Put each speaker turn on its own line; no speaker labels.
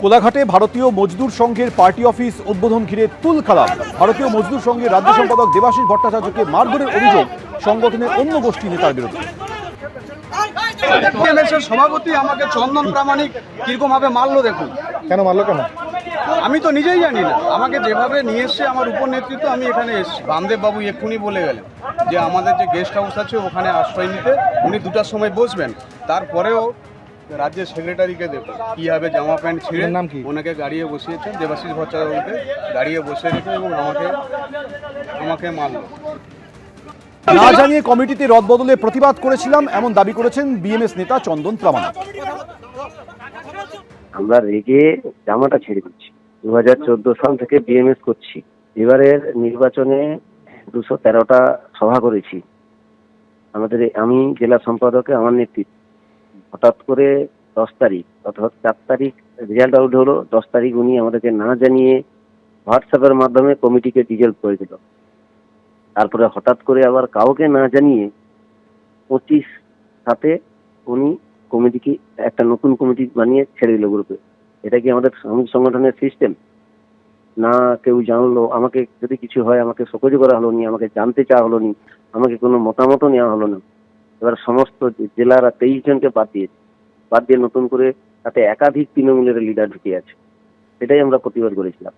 কোলাঘাটে ভারতীয় মজদুর সংঘের party office উদ্বোধন ঘিরে তুলকালাম। ভারতীয় মজদুর সংঘের রাজ্য সম্পাদক দেবাশিস ভট্টাচার্যকে মারধরের অভিযোগ সংগঠনের অন্য গোষ্ঠী নেতার বিরুদ্ধে।
সভাপতি আমাকে চন্দন প্রামাণিক কিরকম ভাবে মারলো, দেখুন।
কেন মারলো কেন?
আমি তো নিজেই জানি না। আমাকে যেভাবে নিয়ে এসছে আমার উপর নেতৃত্ব, আমি এখানে এসেছি। বামদেব বাবু এক্ষুনি বলে গেলেন যে আমাদের যে গেস্ট হাউস আছে ওখানে আশ্রয় নিতে উনি 2টার সময় বসবেন। তারপরেও রাজ্যের সেক্রেটারিকে দেখুন কীভাবে জামা প্যান্ট ছিঁড়ে
নাম কি?
ওনাকে গাড়িয়ে বসিয়েছেন, দেবাশিস ভট্টাচার্যকে গাড়িয়ে বসিয়ে রেখে, এবং আমাকে মারলো।
না জানিয়ে কমিটিতে রদবদলে প্রতিবাদ করেছিলাম, এমন দাবি করেছেন বিএমএস নেতা চন্দন প্রামাণিক।
আমরা রেগে জামাটা ছেড়ে দিচ্ছি। 2014 সাল থেকে বিএমএস করছি। এবারের নির্বাচনে 213টা সভা করেছি। আমি জেলা সম্পাদকে আমার নেতৃত্ব। হঠাৎ করে 10 তারিখ অর্থাৎ 4 তারিখ রেজাল্ট আউট হলো, 10 তারিখ উনি আমাদেরকে না জানিয়ে হোয়াটসঅ্যাপের মাধ্যমে কমিটিকে ডিজলভ করে দিল। তারপরে হঠাৎ করে আবার কাউকে না জানিয়ে 25 সাথে উনি কমিটিকে একটা নতুন কমিটি বানিয়ে ছেড়ে দিল গ্রুপে। এটা কি আমাদের শ্রমিক সংগঠনের সিস্টেম? না কেউ জানলো, আমাকে যদি কিছু হয় আমাকে সকজ করা হলো নি, আমাকে জানতে চাওয়া হলো নি, আমাকে কোনো মতামতও নেওয়া হলো না। এবার সমস্ত জেলার 23 জনকে বাদ দিয়ে নতুন করে তাতে একাধিক তৃণমূলের লিডার ঢুকে আছে। সেটাই আমরা প্রতিবাদ করেছিলাম।